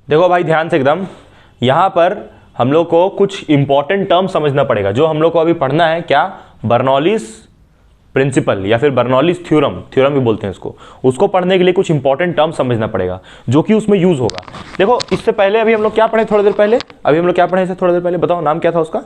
देखो भाई ध्यान से एकदम, यहाँ पर हम लोग को कुछ इंपॉर्टेंट टर्म समझना पड़ेगा जो हम लोग को अभी पढ़ना है। क्या? बर्नौलीज प्रिंसिपल या फिर बर्नौलीज थ्योरम, थ्योरम भी बोलते हैं इसको। उसको पढ़ने के लिए कुछ इंपॉर्टेंट टर्म समझना पड़ेगा जो कि उसमें यूज होगा। देखो इससे पहले अभी हम लोग क्या पढ़े थोड़ी देर पहले, अभी हम लोग क्या पढ़े इससे थोड़ी देर पहले, बताओ नाम क्या था उसका?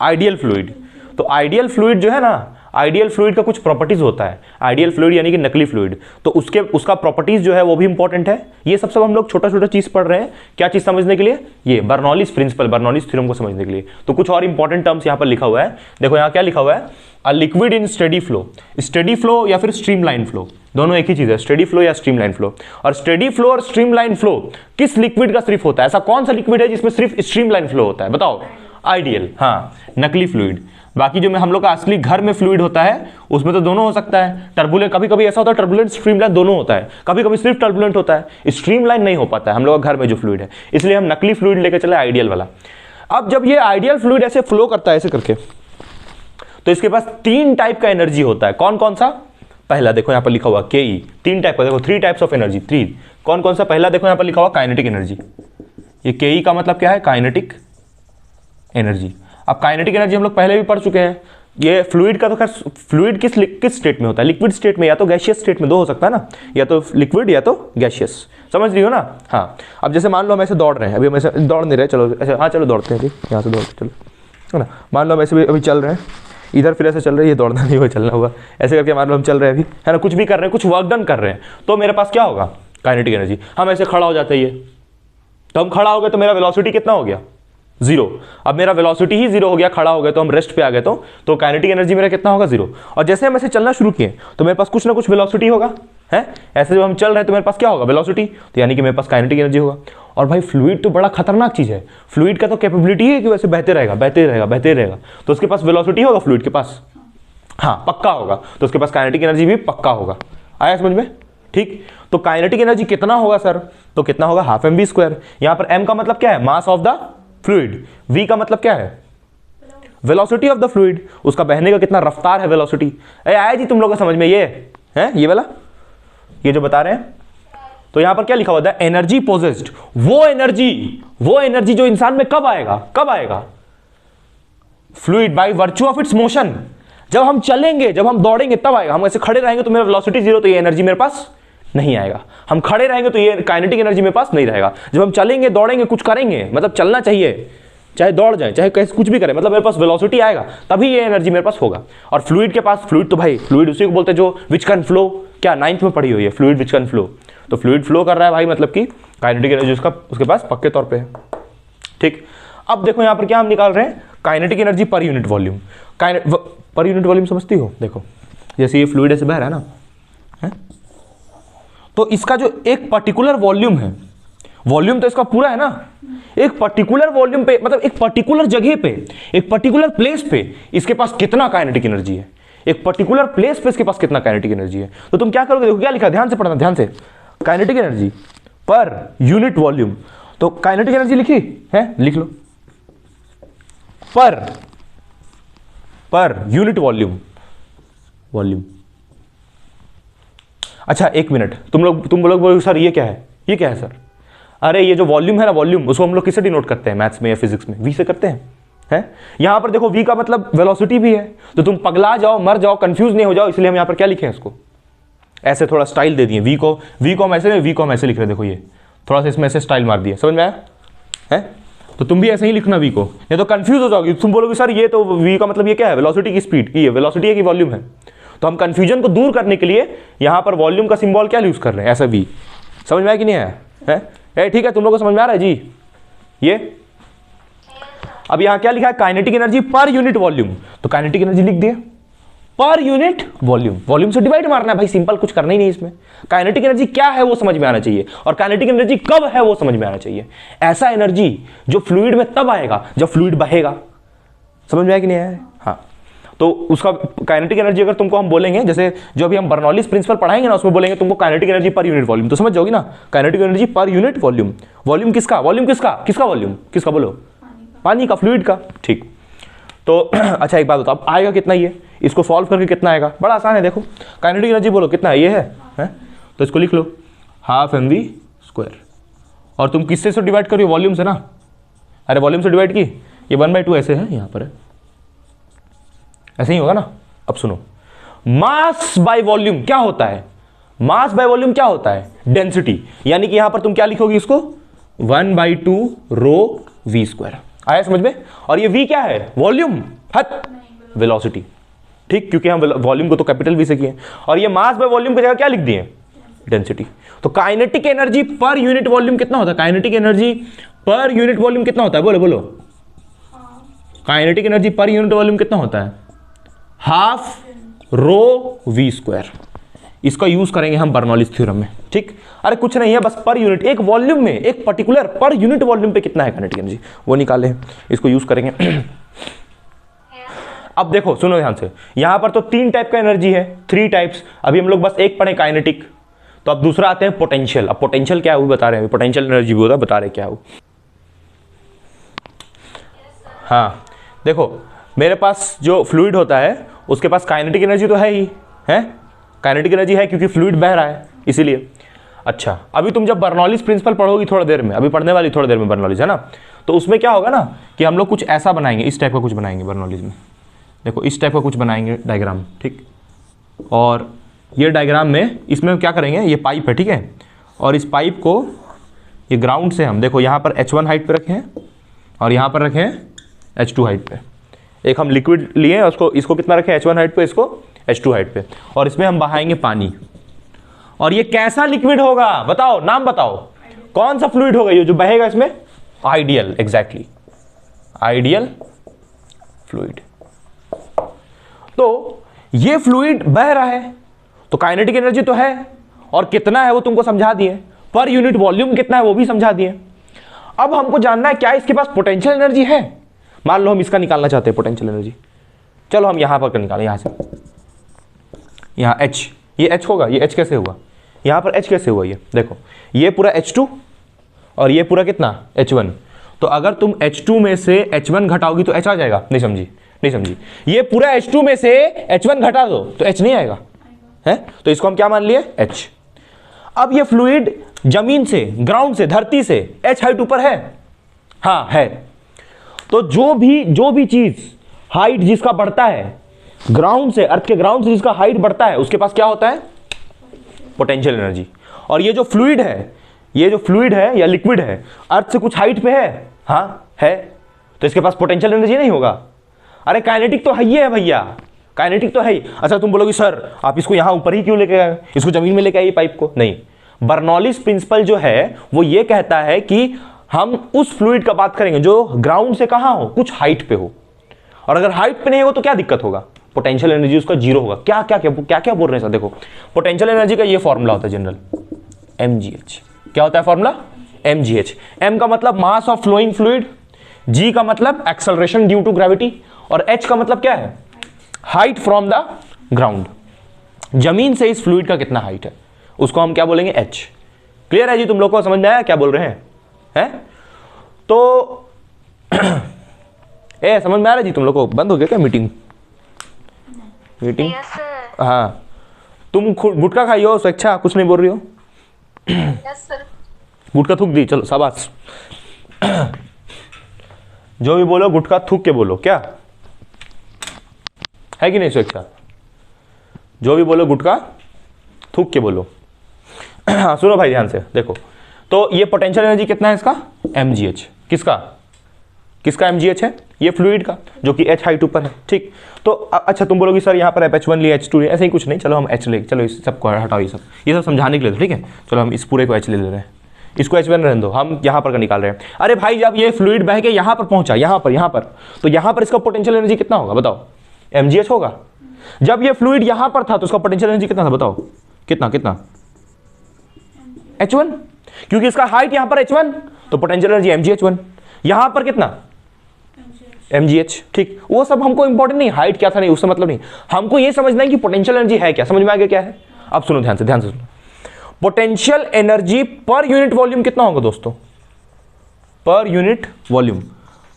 Ideal fluid. तो आइडियल फ्लूइड जो है ना, आइडियल फ्लूइड का कुछ प्रॉपर्टीज होता है। आइडियल फ्लूइड यानी कि नकली फ्लूइड, तो उसका प्रॉपर्टीज जो है वो भी इंपॉर्टेंट है। ये सब हम लोग छोटा छोटा चीज पढ़ रहे हैं। क्या चीज समझने के लिए? ये बर्नौलीज प्रिंसिपल, बर्नौलीज थ्योरम को समझने के लिए। तो कुछ और इंपॉर्टेंट टर्म्स यहाँ पर लिखा हुआ है। देखो यहाँ क्या लिखा हुआ है? A liquid in steady flow. Steady flow या फिर स्ट्रीमलाइन फ्लो, दोनों एक ही चीज है, स्टेडी फ्लो या स्ट्रीमलाइन फ्लो। और स्टेडी फ्लो और स्ट्रीमलाइन फ्लो किस लिक्विड का सिर्फ होता है? ऐसा कौन सा लिक्विड है जिसमें सिर्फ स्ट्रीमलाइन फ्लो होता है? बताओ। आइडियल, हाँ, नकली फ्लूइड। बाकी जो में हम लोग का असली घर में फ्लूइड होता है उसमें तो दोनों हो सकता है। टर्बुलेंट, कभी कभी ऐसा होता है टर्बुलेंट स्ट्रीमलाइन दोनों होता है, कभी कभी सिर्फ टर्बुलेंट होता है, स्ट्रीमलाइन नहीं हो पाता है हम लोग का घर में जो फ्लूइड है। इसलिए हम नकली फ्लूइड लेकर चले आइडियल वाला। अब जब ये आइडियल फ्लूइड ऐसे फ्लो करता है ऐसे करके, तो इसके पास 3 टाइप का एनर्जी होता है। कौन कौन सा? पहला देखो यहाँ पर लिखा हुआ के ई, 3 टाइप का। देखो 3 टाइप्स ऑफ एनर्जी, 3। कौन कौन सा? पहला देखो यहाँ पर लिखा हुआ काइनेटिक एनर्जी। ये के ई का मतलब क्या है? Kinetic energy. अब काइनेटिक एनर्जी हम लोग पहले भी पढ़ चुके हैं। ये फ्लूइड का तो खैर, फ्लूइड किस स्टेट में होता है? लिक्विड स्टेट में या तो गैसियस स्टेट में, दो हो सकता है ना, या तो लिक्विड या तो गैसियस। समझ रही हो ना? हाँ। अब जैसे मान लो हम ऐसे दौड़ रहे हैं, अभी हम ऐसे दौड़ नहीं रहे, चलो ऐसे, हाँ चलो दौड़ते हैं अभी, यहाँ से दौड़ते चलो, है ना। मान लो हम ऐसे अभी चल रहे हैं, इधर फिर ऐसे चल रहे हैं, ये दौड़ना नहीं हुआ, चलना हुआ, ऐसे करके मान लो हम चल रहे हैं अभी, है ना, कुछ भी कर रहे हैं, कुछ वर्क डन कर रहे हैं, तो मेरे पास क्या होगा? Kinetic energy. हम ऐसे खड़ा हो जाते हैं, ये तो हम खड़ा हो गए तो मेरा वेलोसिटी कितना हो गया? 0। अब मेरा वेलोसिटी ही 0 हो गया, खड़ा हो गया तो हम रेस्ट पे आ गए, तो काइनेटिक एनर्जी मेरा कितना होगा? 0। और जैसे हम ऐसे चलना शुरू किए तो मेरे पास कुछ ना कुछ वेलोसिटी होगा, है। ऐसे जब हम चल रहे हैं तो मेरे पास क्या होगा? वेलोसिटी। तो यानी कि मेरे पास काइनेटिक एनर्जी होगा। और भाई फ्लूइड तो बड़ा खतरनाक चीज है। फ्लूइड का तो कैपेबिलिटी है कि वैसे बहते रहेगा, बहते रहेगा, बहते रहेगा, तो उसके पास वेलोसिटी होगा फ्लूइड के पास, हाँ पक्का होगा, तो उसके पास काइनेटिक एनर्जी भी पक्का होगा। आया समझ में? ठीक। तो काइनेटिक एनर्जी कितना होगा सर? तो कितना होगा? Half mv²। यहां पर m का मतलब क्या है? Mass of the fluid. v का मतलब क्या है? Velocity of the fluid. उसका बहने का कितना रफ्तार है, वेलोसिटी। आया जी तुम लोगों को समझ में? ये है ये वाला, ये जो बता रहे हैं। तो यहां पर क्या लिखा हुआ है? Energy possessed. वो एनर्जी जो इंसान में कब आएगा? कब आएगा? Fluid by virtue of its motion. जब हम चलेंगे, जब हम दौड़ेंगे तब आएगा। हम ऐसे खड़े रहेंगे तो मेरा वेलोसिटी 0, तो ये एनर्जी मेरे पास नहीं आएगा। हम खड़े रहेंगे तो ये काइनेटिक एनर्जी मेरे पास नहीं रहेगा। जब हम चलेंगे, दौड़ेंगे, कुछ करेंगे, मतलब चलना चाहिए, चाहे दौड़ जाए, चाहे कैसे कुछ भी करें, मतलब मेरे पास वेलोसिटी आएगा, तभी ये एनर्जी मेरे पास होगा। और फ्लूइड के पास, फ्लूइड तो भाई फ्लूइड उसी को बोलते हैं जो विच कैन फ्लो, क्या 9th में पढ़ी हुई है, फ्लूइड विच कैन फ्लो। तो फ्लूइड फ्लो कर रहा है भाई, मतलब कि काइनेटिक एनर्जी उसके पास पक्के तौर पर है। ठीक। अब देखो यहाँ पर क्या हम निकाल रहे हैं? Kinetic energy per unit volume. पर यूनिट वॉल्यूम समझती हो? देखो जैसे ये फ्लूइड ऐसे बह रहा है ना, है? तो इसका जो एक पर्टिकुलर वॉल्यूम है, वॉल्यूम तो इसका पूरा है ना, एक पर्टिकुलर वॉल्यूम पे, मतलब एक पर्टिकुलर जगह पे, एक पर्टिकुलर प्लेस पे इसके पास कितना काइनेटिक एनर्जी है, एक पर्टिकुलर प्लेस पे इसके पास कितना काइनेटिक एनर्जी है। तो तुम क्या करोगे? देखो क्या लिखा है, ध्यान से पढ़ना, ध्यान से। Kinetic energy per unit volume. तो काइनेटिक एनर्जी लिखी है, लिख लो, पर यूनिट वॉल्यूम। अच्छा एक मिनट, तुम लोग बोलोगे सर ये क्या है? ये क्या है सर? अरे ये जो वॉल्यूम है ना, वॉल्यूम, उसको हम लोग किससे डिनोट करते हैं मैथ्स में या फिजिक्स में? वी से करते हैं। यहां पर देखो वी का मतलब वेलोसिटी भी है, तो तुम पगला जाओ, मर जाओ, कंफ्यूज नहीं हो जाओ, इसलिए हम यहां पर क्या लिखे हैं? इसको ऐसे थोड़ा स्टाइल दे दिए। वी को हम ऐसे लिख रहे हैं। देखो ये थोड़ा सा इसमें ऐसे स्टाइल मार दिया, समझ में आया? है? तो तुम भी ऐसे ही लिखना वी को, नहीं तो कंफ्यूज हो जाओगे। तुम बोलोगे सर ये तो वी का मतलब ये क्या है? वेलोसिटी की स्पीड की है, वेलोसिटी है कि वॉल्यूम है? तो हम कंफ्यूजन को दूर करने के लिए यहां पर वॉल्यूम का सिंबल क्या यूज कर रहे हैं? ऐसा वी। समझ में आया कि नहीं आया? है? ठीक है, तुम लोगों को समझ में आ रहा है जी? ये अब यहां क्या लिखा है? Kinetic energy per unit volume. तो काइनेटिक एनर्जी लिख दिया, पर यूनिट वॉल्यूम। वॉल्यूम से डिवाइड मारना है भाई, सिंपल, कुछ करना ही नहीं इसमें। काइनेटिक एनर्जी क्या है वो समझ में आना चाहिए, और काइनेटिक एनर्जी कब है वो समझ में आना चाहिए। ऐसा एनर्जी जो फ्लूइड में तब आएगा जब फ्लूइड बहेगा। समझ में आया कि नहीं आया? हाँ। तो उसका काइनेटिक एनर्जी अगर तुमको हम बोलेंगे, जैसे जो अभी हम बर्नौलीज प्रिंसिपल पढ़ाएंगे ना, उसमें बोलेंगे तुमको kinetic energy per unit volume, तो समझ जाओगी ना, kinetic energy per unit volume. Volume किसका? वॉल्यूम किसका? किसका वॉल्यूम? किसका बोलो? पानी का, फ्लूइड का। ठीक। तो अच्छा एक बात बताओ, अब आएगा कितना ये? इसको सॉल्व करके कितना आएगा? बड़ा आसान है, देखो काइनेटिक एनर्जी बोलो कितना है? ये है? तो इसको लिख लो हाफ mv²। और तुम किससे से डिवाइड करो? वॉल्यूम से ना। अरे वॉल्यूम से डिवाइड की, ये 1/2 ऐसे है, यहाँ पर है, ऐसे ही होगा ना। अब सुनो, मास बाय वॉल्यूम क्या होता है? मास बाय वॉल्यूम क्या होता है? डेंसिटी। यानी कि यहां पर तुम क्या लिखोगे इसको? 1/2 रो v स्क्वायर। आया समझ में? और ये v क्या है? वॉल्यूम, हट, वेलोसिटी। ठीक, क्योंकि हम वॉल्यूम को तो कैपिटल वी से किए, और ये मास बाय वॉल्यूम की जगह क्या लिख दिए? डेंसिटी। तो kinetic energy per unit volume कितना होता है? Kinetic energy per unit volume कितना होता है? बोलो बोलो। Kinetic energy per unit volume कितना होता है? Half rho v square. इसका यूज करेंगे हम बर्नौलीज थ्योरम में। ठीक, अरे कुछ नहीं है, बस पर यूनिट, एक वॉल्यूम में, एक पर्टिकुलर पर यूनिट वॉल्यूम पे कितना है काइनेटिक एनर्जी, वो निकाले, इसको यूज करेंगे। अब देखो, सुनो ध्यान से, यहां पर तो 3 टाइप का एनर्जी है, 3 टाइप्स। अभी हम लोग बस एक पढ़े काइनेटिक, तो अब दूसरा आते हैं पोटेंशियल। अब पोटेंशियल क्या है वो बता रहे हैं, पोटेंशियल एनर्जी भी होता है, बता रहे क्या है वो। हाँ देखो, मेरे पास जो फ्लूइड होता है उसके पास काइनेटिक एनर्जी तो है ही है, काइनेटिक एनर्जी है क्योंकि फ्लूइड बह रहा है इसीलिए। अच्छा, अभी तुम जब बर्नौलीज प्रिंसिपल पढ़ोगी थोड़ा देर में, अभी पढ़ने वाली थोड़ी देर में बर्नौलीज, है ना, तो उसमें क्या होगा ना कि हम लोग कुछ ऐसा बनाएंगे, इस टाइप का कुछ बनाएंगे बर्नौलीज में। देखो इस टाइप का कुछ बनाएंगे डायग्राम, ठीक, और ये डायग्राम में इसमें क्या करेंगे, ये पाइप है, ठीक है, और इस पाइप को ये ग्राउंड से हम, देखो यहाँ पर H1 हाइट पे रखे हैं और यहाँ पर रखे हैं H2 हाइट पे। एक हम लिक्विड लिए, उसको, इसको कितना रखे H1 हाइट पे, इसको H2 हाइट पे, और इसमें हम बहाएंगे पानी। और ये कैसा लिक्विड होगा बताओ, नाम बताओ, कौन सा फ्लूइड होगा ये जो बहेगा इसमें? Ideal, exactly, ideal fluid. तो ये फ्लूइड बह रहा है तो काइनेटिक एनर्जी तो है, और कितना है वो तुमको समझा दिए, पर यूनिट वॉल्यूम कितना है वो भी समझा दिए। अब हमको जानना है क्या इसके पास पोटेंशियल एनर्जी है। मान लो हम इसका निकालना चाहते हैं पोटेंशियल एनर्जी, चलो हम यहां पर निकालें, यहां से, यहां H, ये H होगा, ये H कैसे हुआ, यहां पर H कैसे हुआ, ये देखो, ये पूरा H2 और ये पूरा कितना H1। तो अगर तुम H2 में से H1 घटाओगी तो H आ जाएगा? नहीं समझी, नहीं समझी। ये पूरा H2 में से H1 घटा दो तो H नहीं आएगा, है, तो इसको हम क्या मान लिए? H। अब ये फ्लूइड जमीन से, ग्राउंड से, धरती से H हाइट ऊपर है, हाँ है, तो जो भी चीज हाइट जिसका बढ़ता है ग्राउंड से, अर्थ के ग्राउंड से जिसका हाइट बढ़ता है उसके पास क्या होता है? Potential energy. और ये जो फ्लूइड है, ये जो फ्लूइड है या लिक्विड है, अर्थ से कुछ हाइट पे है, हाँ है, तो इसके पास पोटेंशियल एनर्जी नहीं होगा। अरे काइनेटिक तो है ही है भैया, काइनेटिक तो है ही। अच्छा तुम बोलोगे सर आप इसको यहां ऊपर ही क्यों लेके आए, इसको जमीन में लेके आइए पाइप को। नहीं, बर्नौलीज प्रिंसिपल जो है वो ये कहता है कि हम उस फ्लूइड का बात करेंगे जो ग्राउंड से कहां हो, कुछ हाइट पे हो, और अगर हाइट पे नहीं हो तो क्या दिक्कत होगा? पोटेंशियल एनर्जी उसका जीरो होगा। क्या क्या क्या क्या क्या बोल रहे हैं सर? देखो पोटेंशियल एनर्जी का ये फॉर्मूला होता है जनरल, mgh। क्या होता है फॉर्मूला? mgh। m का मतलब mass of flowing fluid, g का मतलब एक्सेलरेशन ड्यू टू ग्रेविटी, और h का मतलब क्या है? Height from the ground. जमीन से इस फ्लूइड का कितना हाइट है उसको हम क्या बोलेंगे? h। क्लियर है जी? तुम लोग को समझ में आया क्या बोल रहे हैं? तो समझ में आ रहा है जी तुम लोग को? बंद हो गया क्या मीटिंग? मीटिंग हाँ, तुम गुटखा खाई हो स्वेच्छा, कुछ नहीं बोल रही हो? Yes sir. गुटखा थूक दी, चलो शाबाश। जो भी बोलो गुटखा थूक के बोलो, क्या है कि नहीं स्वेच्छा? जो भी बोलो गुटखा थूक के बोलो। हाँ सुनो भाई ध्यान से, देखो तो ये पोटेंशियल एनर्जी कितना है इसका? mgh। किसका? किसका mgh है? ये फ्लूइड का जो कि h हाइट ऊपर है, ठीक। तो अच्छा तुम बोलोगे सर यहाँ पर H1 लिए H2 लिए, ऐसे ही कुछ नहीं, चलो हम h ले, चलो इस सबको हटाओ, ये सब समझाने के लिए, ठीक है। चलो हम इस पूरे को h ले रहे हैं, इसको H1 रहने दो, हम यहाँ पर का निकाल रहे हैं। अरे भाई जब ये फ्लूइड बह के यहाँ पर पहुंचा, यहाँ पर, तो यहाँ पर इसका पोटेंशियल एनर्जी कितना होगा बताओ? mgh होगा। जब ये फ्लूइड यहाँ पर था तो उसका पोटेंशियल एनर्जी कितना था बताओ? कितना? H1, क्योंकि इसका हाइट यहाँ पर H1 तो पोटेंशियल एनर्जी mgh1। यहाँ पर कितना? mgh, ठीक। वो सब हमको इंपॉर्टेंट नहीं, हाइट क्या था नहीं, उससे मतलब नहीं, हमको ये समझना है कि पोटेंशियल एनर्जी है क्या। समझ में आ गया क्या है? अब सुनो ध्यान से सुनो, potential energy per unit volume कितना होगा दोस्तों? पर unit volume,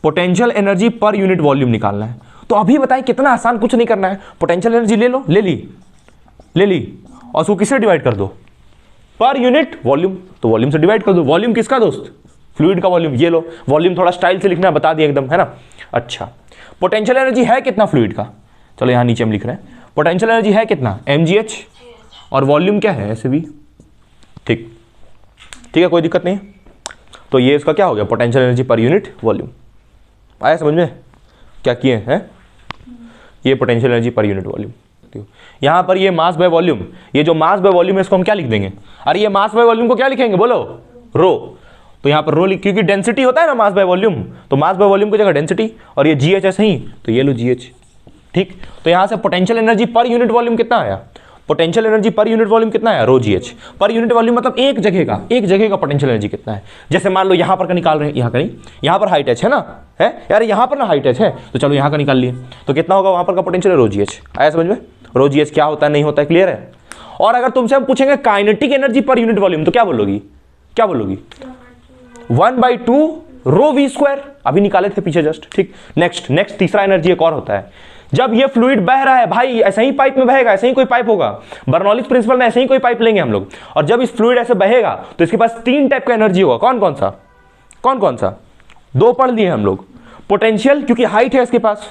potential energy per unit volume निकालना है। तो अभी बताएं कितना आसान, कुछ नहीं करना है, पोटेंशियल एनर्जी ले लो, ले ली, और उसको किससे डिवाइड कर दो? पर यूनिट वॉल्यूम, तो वॉल्यूम से डिवाइड कर दो। वॉल्यूम किसका दोस्त? फ्लूइड का वॉल्यूम ये लो, वॉल्यूम थोड़ा स्टाइल से लिखना है, बता दिया एकदम, है ना। अच्छा, पोटेंशियल एनर्जी है कितना फ्लूइड का, चलो यहाँ नीचे हम लिख रहे हैं, पोटेंशियल एनर्जी है कितना mgh, और वॉल्यूम क्या है ऐसे भी, ठीक है, कोई दिक्कत नहीं है। तो ये इसका क्या हो गया, potential energy per unit volume. आया समझ में क्या किए हैं, ये potential energy per unit volume. यहाँ पर ये मास बाय वॉल्यूम, ये जो मास बाय वॉल्यूम है इसको हम क्या लिख देंगे, अरे ये मास बाय वॉल्यूम को क्या लिखेंगे बोलो, रो। तो यहाँ पर रो लिख, क्योंकि डेंसिटी होता है ना मास बाय वॉल्यूम, तो मास बाय वॉल्यूम की जगह डेंसिटी, और ये GH है सही, तो ये लो GH, ठीक। तो यहाँ से potential energy per unit volume कितना आया, potential energy per unit volume कितना है, रो GH। पर यूनिट वॉल्यूम मतलब एक जगह का पोटेंशियल एनर्जी कितना है। जैसे मान लो यहाँ पर का निकाल रहे हैं, यहाँ का नहीं, यहाँ पर हाइट एच है ना, है यार, यहाँ पर ना हाइट एच है, तो चलो यहाँ का निकाल लिए, तो कितना होगा वहाँ पर का पोटेंशियल, रो GH। आया समझ में, रो GH क्या होता है नहीं होता है, क्लियर है। और अगर तुमसे हम पूछेंगे kinetic energy per unit volume, तो क्या बोलोगी, 1/2 रो v², अभी निकाले थे पीछे जस्ट, ठीक। नेक्स्ट तीसरा एनर्जी एक और होता है, जब ये फ्लूइड बह रहा है भाई, ऐसे ही पाइप में बहेगा, ऐसे ही कोई पाइप होगा, बर्नौलीज प्रिंसिपल में ऐसे ही कोई पाइप लेंगे हम लोग, और जब इस फ्लूइड ऐसे बहेगा तो इसके पास 3 टाइप का एनर्जी होगा। कौन कौन सा 2 पढ़ लिए हम लोग, पोटेंशियल क्योंकि हाइट है इसके पास,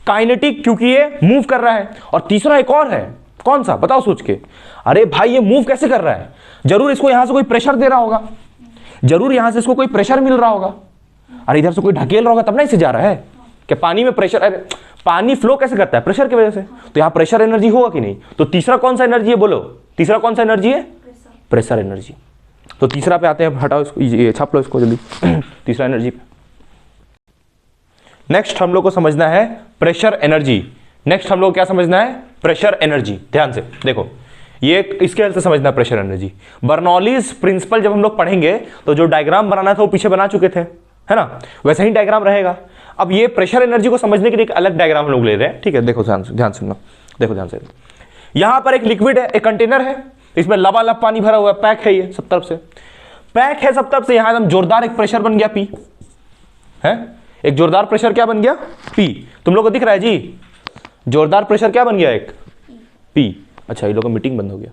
काइनेटिक क्योंकि ये मूव कर रहा है, और तीसरा एक और है, कौन सा बताओ सोच के। अरे भाई ये मूव कैसे कर रहा है, जरूर इसको यहां से कोई प्रेशर दे रहा होगा, जरूर यहां से इसको कोई प्रेशर मिल रहा होगा, अरे इधर से कोई ढकेल रहा होगा तब ना इसे जा रहा है, कि पानी में प्रेशर, अरे पानी फ्लो कैसे करता है, प्रेशर की वजह से, तो यहां प्रेशर एनर्जी होगा कि नहीं। तो तीसरा कौन सा एनर्जी है बोलो, तीसरा कौन सा एनर्जी है, प्रेशर एनर्जी। तो तीसरा पे आते हैं, हटाओ इसको, ये छाप लो इसको जल्दी तीसरा एनर्जी पे। नेक्स्ट हम लोग को समझना है प्रेशर एनर्जी, नेक्स्ट हम लोग क्या समझना है, प्रेशर एनर्जी। ध्यान से देखो, ये इसके हेल्प से समझना प्रेशर एनर्जी। बर्नौलीज प्रिंसिपल जब हम लोग पढ़ेंगे तो जो डायग्राम बनाना था वो पीछे बना चुके थे, है ना, वैसा ही डायग्राम रहेगा। अब ये प्रेशर एनर्जी को समझने के लिए एक अलग डायग्राम हम लोग ले रहे हैं, ठीक है। देखो ध्यान सुनना, देखो ध्यान से, यहां पर एक लिक्विड है, एक कंटेनर है, इसमें लबालब पानी भरा हुआ है, पैक है, ये सब तरफ से पैक है, सब तरफ से। यहां एकदम जोरदार एक प्रेशर बन गया P, है एक जोरदार प्रेशर क्या बन गया, P। तुम लोग को दिख रहा है जी, जोरदार प्रेशर क्या बन गया, एक P। अच्छा, ये लोग का मीटिंग बंद हो गया,